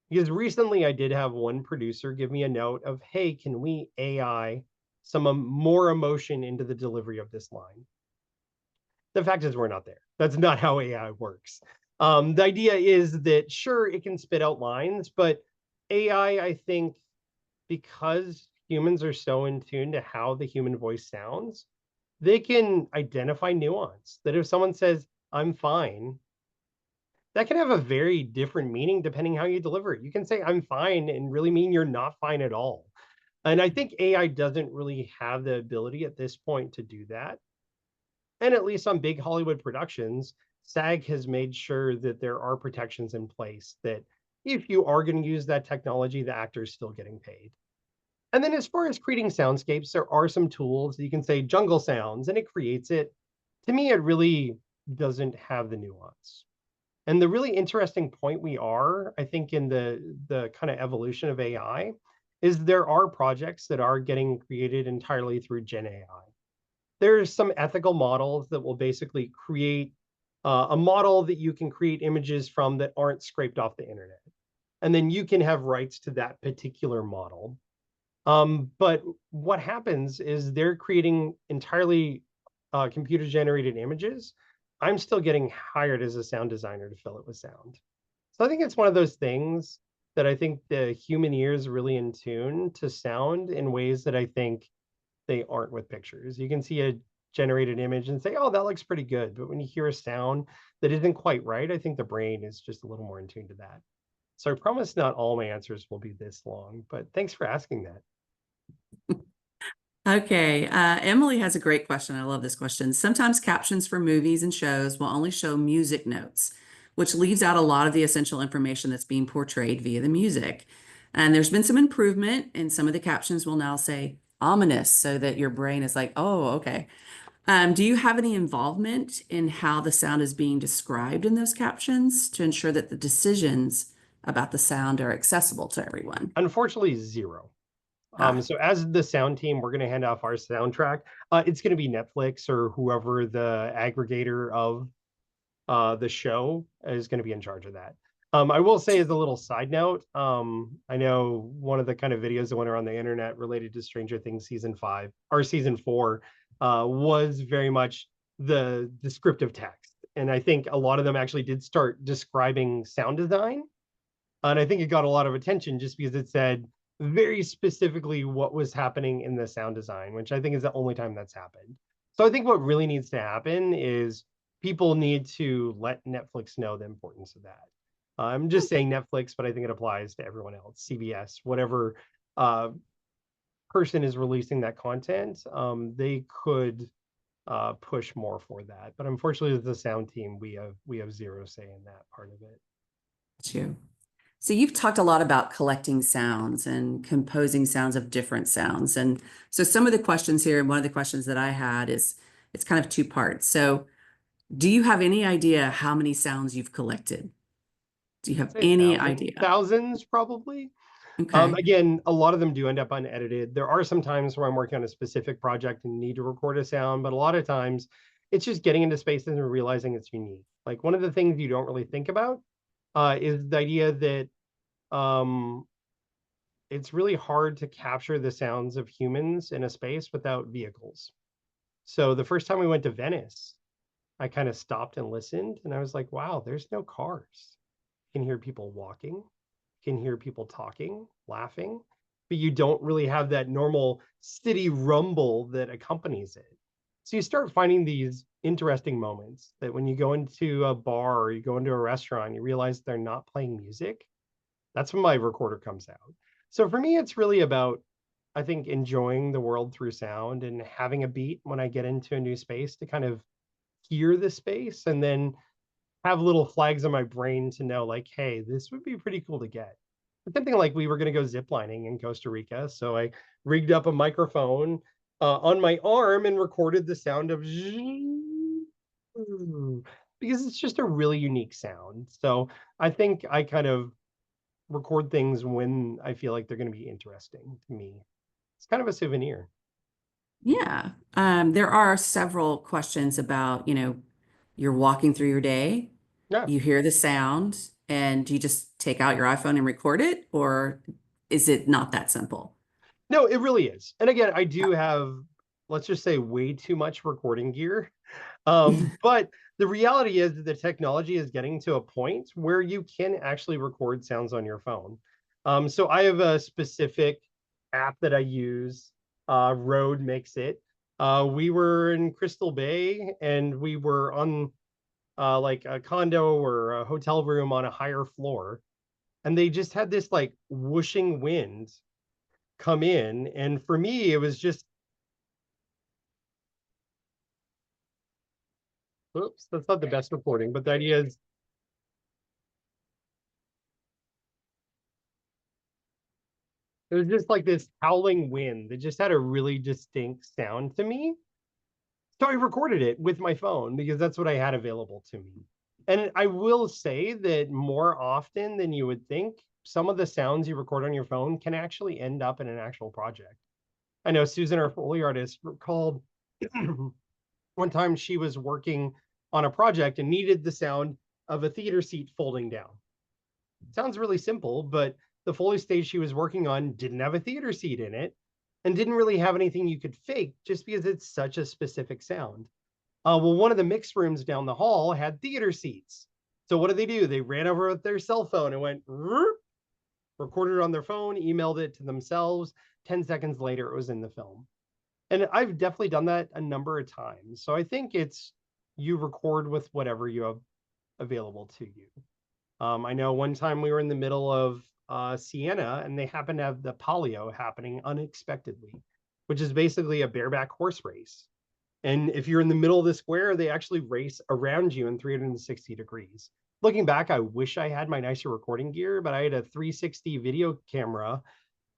Because recently I did have one producer give me a note of, hey, can we AI some more emotion into the delivery of this line? The fact is we're not there. That's not how AI works. The idea is that sure, it can spit out lines, but AI, I think, because humans are so in tune to how the human voice sounds, they can identify nuance. That if someone says, I'm fine, that can have a very different meaning depending how you deliver it. You can say, I'm fine, and really mean you're not fine at all. And I think AI doesn't really have the ability at this point to do that. And at least on big Hollywood productions, SAG has made sure that there are protections in place that if you are going to use that technology, the actor is still getting paid. And then as far as creating soundscapes, there are some tools. You can say jungle sounds and it creates it. To me, it really doesn't have the nuance. And the really interesting point we are, I think, in the kind of evolution of AI is there are projects that are getting created entirely through Gen AI. There's some ethical models that will basically create a model that you can create images from that aren't scraped off the internet. And then you can have rights to that particular model. But what happens is they're creating entirely computer generated images. I'm still getting hired as a sound designer to fill it with sound. So I think it's one of those things that I think the human ear is really in tune to sound in ways that I think they aren't with pictures. You can see a generated image and say, oh, that looks pretty good. But when you hear a sound that isn't quite right, I think the brain is just a little more in tune to that. So I promise not all my answers will be this long, but thanks for asking that. Okay, Emily has a great question. I love this question. Sometimes captions for movies and shows will only show music notes, which leaves out a lot of the essential information that's being portrayed via the music. And there's been some improvement, and some of the captions will now say ominous so that your brain is like, oh, okay. Do you have any involvement in how the sound is being described in those captions to ensure that the decisions about the sound are accessible to everyone? Unfortunately, zero. Ah, So as the sound team, we're going to hand off our soundtrack. It's going to be Netflix or whoever the aggregator of the show is going to be in charge of that. I will say as a little side note, I know one of the kind of videos that went around the internet related to Stranger Things season 5 or season 4 was very much the descriptive text. And I think a lot of them actually did start describing sound design. And I think it got a lot of attention just because it said very specifically what was happening in the sound design, which I think is the only time that's happened. So I think what really needs to happen is people need to let Netflix know the importance of that. I'm just saying Netflix, but I think it applies to everyone else, CBS, whatever uh, person is releasing that content, they could push more for that. But unfortunately, as the sound team, we have zero say in that part of it. Too. So you've talked a lot about collecting sounds and composing sounds of different sounds. And so some of the questions here, and one of the questions that I had is it's kind of two parts. So do you have any idea how many sounds you've collected? Do you I'd have say any idea? thousands probably. Okay. Again, a lot of them do end up unedited. There are some times where I'm working on a specific project and need to record a sound, but a lot of times it's just getting into spaces and realizing it's unique. Like one of the things you don't really think about is the idea that um, it's really hard to capture the sounds of humans in a space without vehicles. So the first time we went to Venice, I kind of stopped and listened and I was like, wow, there's no cars. You can hear people walking, you can hear people talking, laughing, but you don't really have that normal city rumble that accompanies it. So you start finding these interesting moments that when you go into a bar or you go into a restaurant, you realize they're not playing music. That's when my recorder comes out. So for me, it's really about, I think, enjoying the world through sound and having a beat when I get into a new space to kind of hear the space and then have little flags on my brain to know, like, hey, this would be pretty cool to get. Something like we were going to go ziplining in Costa Rica. So I rigged up a microphone on my arm and recorded the sound of because it's just a really unique sound. So I think I kind of record things when I feel like they're going to be interesting to me. It's kind of a souvenir. Yeah. There are several questions about, you're walking through your day, Yeah. you hear the sound, and do you just take out your iPhone and record it, or is it not that simple? No, it really is. And again, I do have, let's just say, way too much recording gear. But the reality is that the technology is getting to a point where you can actually record sounds on your phone. So I have a specific app that I use. Rode makes it. We were in Crystal Bay and we were on like a condo or a hotel room on a higher floor. And they just had this like whooshing wind come in. And for me, it was just, oops, that's not the best recording, but the idea is it was just like this howling wind that just had a really distinct sound to me. So I recorded it with my phone because that's what I had available to me. And I will say that more often than you would think, some of the sounds you record on your phone can actually end up in an actual project. I know Susan, our Foley artist, recalled one time she was working on a project and needed the sound of a theater seat folding down. Sounds really simple, but the Foley stage she was working on didn't have a theater seat in it and didn't really have anything you could fake just because it's such a specific sound. Well, one of the mix rooms down the hall had theater seats. So what did they do? They ran over with their cell phone and went, recorded it on their phone, emailed it to themselves. 10 seconds later, it was in the film. And I've definitely done that a number of times. So I think it's you record with whatever you have available to you. I know one time we were in the middle of Siena and they happened to have the Palio happening unexpectedly, which is basically a bareback horse race. And if you're in the middle of the square, they actually race around you in 360 degrees. Looking back, I wish I had my nicer recording gear, but I had a 360 video camera,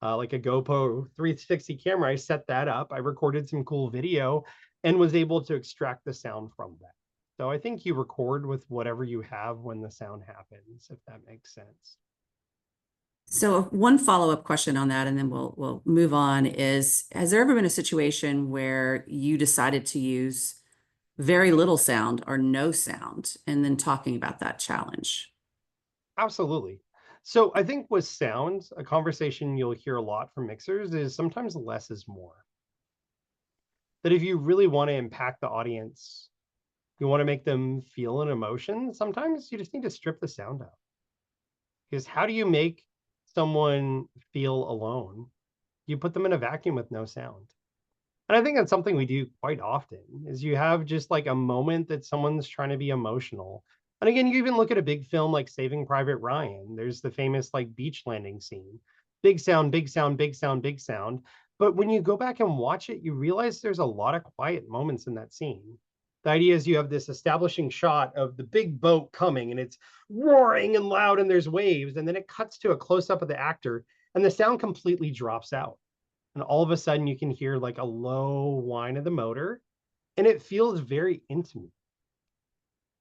like a GoPro 360 camera. I set that up. I recorded some cool video and was able to extract the sound from that. So I think you record with whatever you have when the sound happens, if that makes sense. So one follow-up question on that, and then we'll move on, is has there ever been a situation where you decided to use very little sound or no sound, and then talking about that challenge? Absolutely. So I think with sound, a conversation you'll hear a lot from mixers is sometimes less is more. That if you really want to impact the audience You want to make them feel an emotion. Sometimes you just need to strip the sound out. Because how do you make someone feel alone? You put them in a vacuum with no sound. And I think that's something we do quite often is you have just like a moment that someone's trying to be emotional. And again, you even look at a big film like Saving Private Ryan. There's the famous like beach landing scene. Big sound, big sound, big sound, big sound. But when you go back and watch it, you realize there's a lot of quiet moments in that scene. The idea is you have this establishing shot of the big boat coming and it's roaring and loud and there's waves. And then it cuts to a close up of the actor and the sound completely drops out, and all of a sudden you can hear like a low whine of the motor, and it feels very intimate.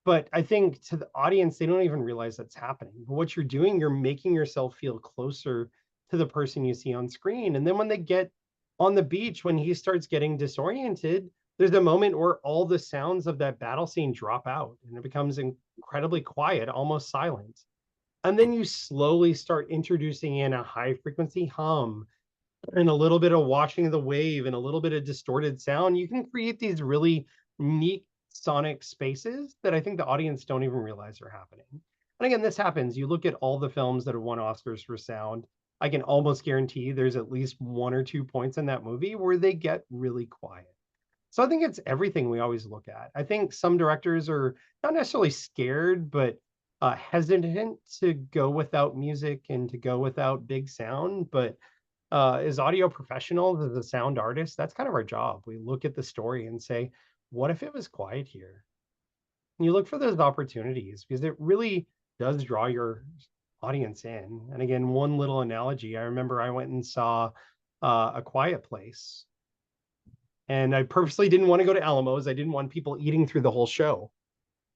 But I think to the audience, they don't even realize that's happening. But what you're doing, you're making yourself feel closer to the person you see on screen. And then when they get on the beach, when he starts getting disoriented, there's a moment where all the sounds of that battle scene drop out and it becomes incredibly quiet, almost silent. And then you slowly start introducing in a high frequency hum and a little bit of washing of the wave and a little bit of distorted sound. You can create these really neat sonic spaces that I think the audience don't even realize are happening. And again, this happens. You look at all the films that have won Oscars for sound, I can almost guarantee there's at least 1 or 2 points in that movie where they get really quiet. So I think it's everything we always look at. I think some directors are not necessarily scared, but hesitant to go without music and to go without big sound. But as audio professionals, as a sound artist, that's kind of our job. We look at the story and say, what if it was quiet here? And you look for those opportunities because it really does draw your audience in. And again, one little analogy, I remember I went and saw A Quiet Place, and I purposely didn't want to go to Alamos. I didn't want people eating through the whole show.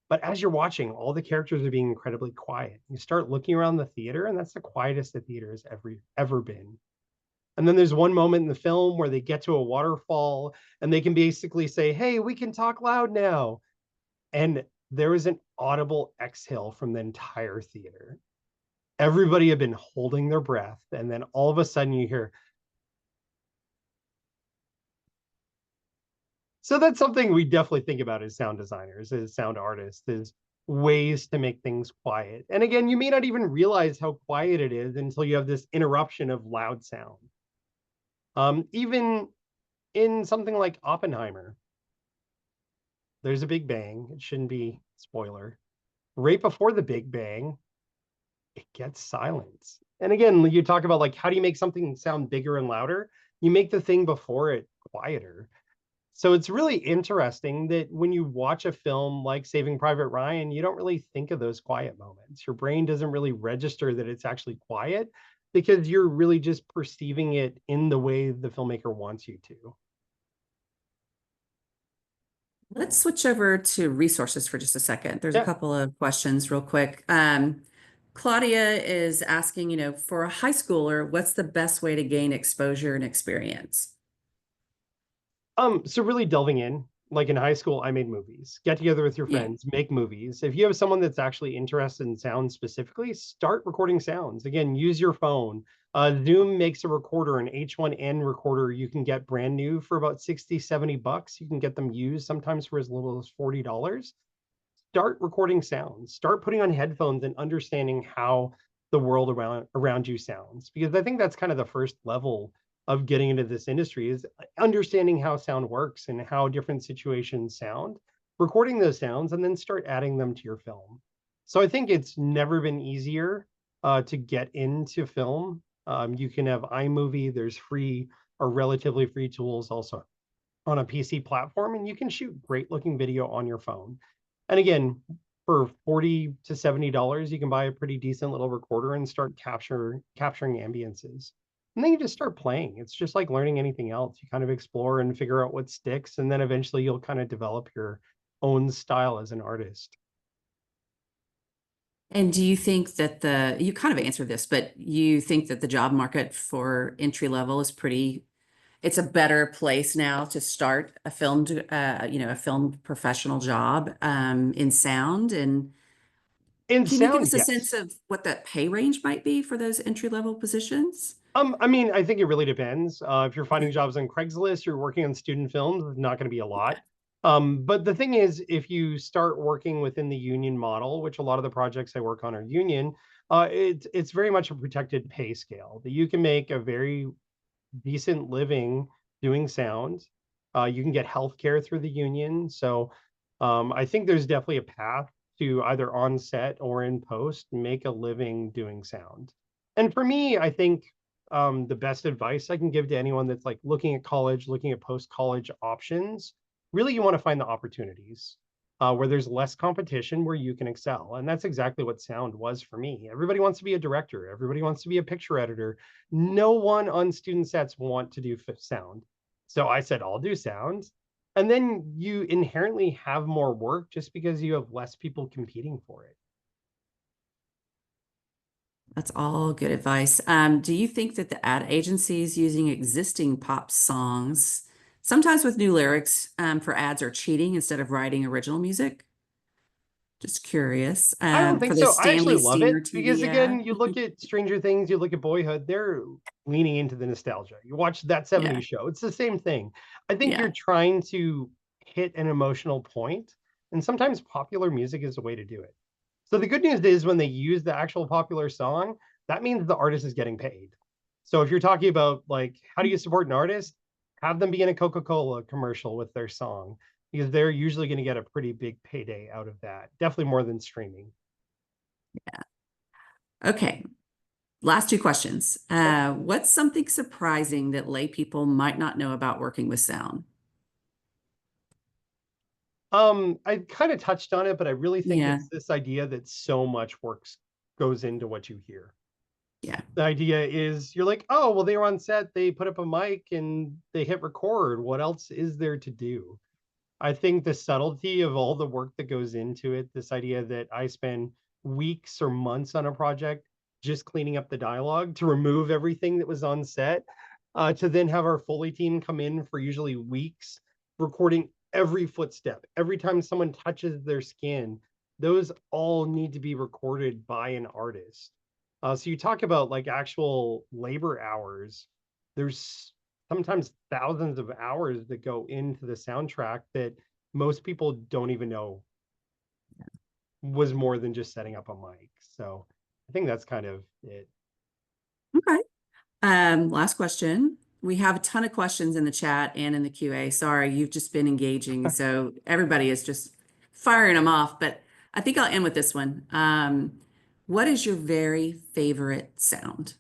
But as you're watching, all the characters are being incredibly quiet. You start looking around the theater, and that's the quietest the theater has ever been. And then there's one moment in the film where they get to a waterfall and they can basically say, hey, we can talk loud now. And there was an audible exhale from the entire theater. Everybody had been holding their breath. And then all of a sudden you hear. So that's something we definitely think about as sound designers, as sound artists, is ways to make things quiet. And again, you may not even realize how quiet it is until you have this interruption of loud sound. Even in something like Oppenheimer, there's a big bang. It shouldn't be spoiler. Right before the big bang, it gets silence. And again, you talk about like how do you make something sound bigger and louder? You make the thing before it quieter. So it's really interesting that when you watch a film like Saving Private Ryan, you don't really think of those quiet moments. Your brain doesn't really register that it's actually quiet because you're really just perceiving it in the way the filmmaker wants you to. Let's switch over to resources for just a second. There's a Yeah. couple of questions real quick. Claudia is asking, for a high schooler, what's the best way to gain exposure and experience? So really delving in, like in high school, I made movies. Get together with your Yeah. friends, make movies. If you have someone that's actually interested in sound specifically, start recording sounds. Again, use your phone. Zoom makes a recorder, an H1N recorder. You can get brand new for about 60, $70. You can get them used sometimes for as little as $40. Start recording sounds, start putting on headphones and understanding how the world around you sounds, because I think that's kind of the first level of getting into this industry is understanding how sound works and how different situations sound, recording those sounds, and then start adding them to your film. So I think it's never been easier to get into film. You can have iMovie, there's free or relatively free tools also on a PC platform, and you can shoot great looking video on your phone. And again, for $40 to $70, you can buy a pretty decent little recorder and start capturing ambiances. And then you just start playing. It's just like learning anything else. You kind of explore and figure out what sticks, and then eventually you'll kind of develop your own style as an artist. And do you think that you kind of answered this, but you think that the job market for entry level is it's a better place now to start a film professional job in sound? And In can you give sound, us a sense yes. of what that pay range might be for those entry level positions? I mean, I think it really depends. If you're finding Okay. jobs on Craigslist, you're working on student films, it's not going to be a Okay. lot. But the thing is, if you start working within the union model, which a lot of the projects I work on are union, it's very much a protected pay scale that you can make a very decent living doing sound. You can get healthcare through the union. So I think there's definitely a path to either on set or in post make a living doing sound. And for me, I think the best advice I can give to anyone that's like looking at college, looking at post college options, really you want to find the opportunities where there's less competition, where you can excel. And that's exactly what sound was for me. Everybody wants to be a director, everybody wants to be a picture editor. No one on student sets want to do sound. So I said, I'll do sound. And then you inherently have more work just because you have less people competing for it. That's all good advice. Do you think that the ad agencies using existing pop songs, sometimes with new lyrics, for ads are cheating instead of writing original music? Just curious. I don't think For the so. I actually Stanley love it Steamer because TV again, ad. you look at Stranger Things, you look at Boyhood, they're leaning into the nostalgia. You watch that Yeah, 70s show, it's the same thing. I think yeah. you're trying to hit an emotional point, and sometimes popular music is the way to do it. So the good news is when they use the actual popular song, that means the artist is getting paid. So if you're talking about like how do you support an artist, have them be in a Coca-Cola commercial with their song because they're usually going to get a pretty big payday out of that. Definitely more than streaming. Okay. Last two questions. What's something surprising that lay people might not know about working with sound? I kind of touched on it, but I really think Yeah, it's this idea that so much work goes into what you hear. yeah. The idea is you're like, oh, well, they were on set, they put up a mic and they hit record. What else is there to do? I think the subtlety of all the work that goes into it, this idea that I spend weeks or months on a project just cleaning up the dialogue to remove everything that was on set, to then have our Foley team come in for usually weeks, recording every footstep. Every time someone touches their skin, those all need to be recorded by an artist. So you talk about like actual labor hours. There's sometimes thousands of hours that go into the soundtrack that most people don't even know was more than just setting up a mic. So I think that's kind of it. Okay. Last question. We have a ton of questions in the chat and in the QA. Sorry, you've just been engaging, so everybody is just firing them off. But I think I'll end with this one. What is your very favorite sound?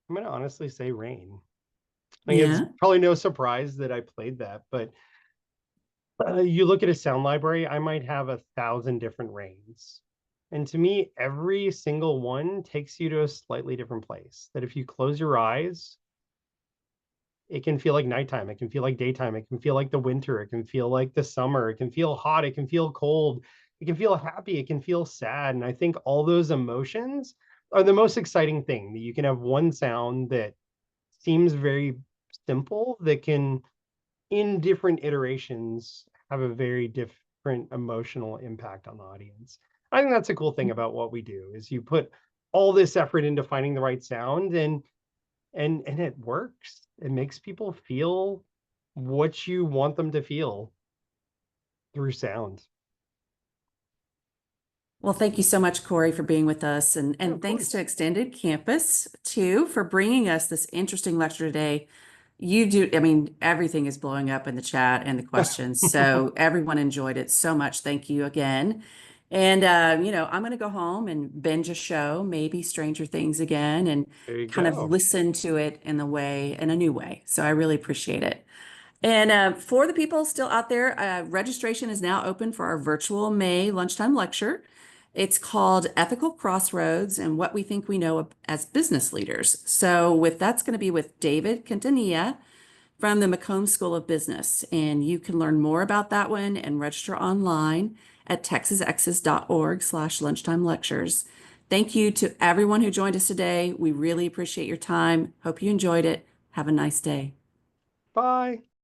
I'm going to honestly say rain. I mean, it's Yeah. probably no surprise that I played that, but you look at a sound library, I might have 1,000 different rains. And to me, every single one takes you to a slightly different place. That if you close your eyes, it can feel like nighttime. It can feel like daytime. It can feel like the winter. It can feel like the summer. It can feel hot. It can feel cold. It can feel happy. It can feel sad. And I think all those emotions are the most exciting thing that you can have one sound that seems very simple that can, in different iterations, have a very different emotional impact on the audience. I think that's a cool thing about what we do is you put all this effort into finding the right sound and it works. It makes people feel what you want them to feel through sound. Well, thank you so much, Corey, for being with us. Yeah, And of thanks to course. Extended Campus, too, for bringing us this interesting lecture today. You do, I mean, everything is blowing up in the chat and the questions. So everyone enjoyed it so much. Thank you again. And, I'm going to go home and binge a show, maybe Stranger Things again, and There you kind of go. listen to it in a new way. So I really appreciate it. And for the people still out there, registration is now open for our virtual May lunchtime lecture. It's called Ethical Crossroads and What We Think We Know as Business Leaders. So that's going to be with David Quintanilla from the Macomb School of Business. And you can learn more about that one and register online at texasexes.org/lunchtime lectures. Thank you to everyone who joined us today. We really appreciate your time. Hope you enjoyed it. Have a nice day. Bye.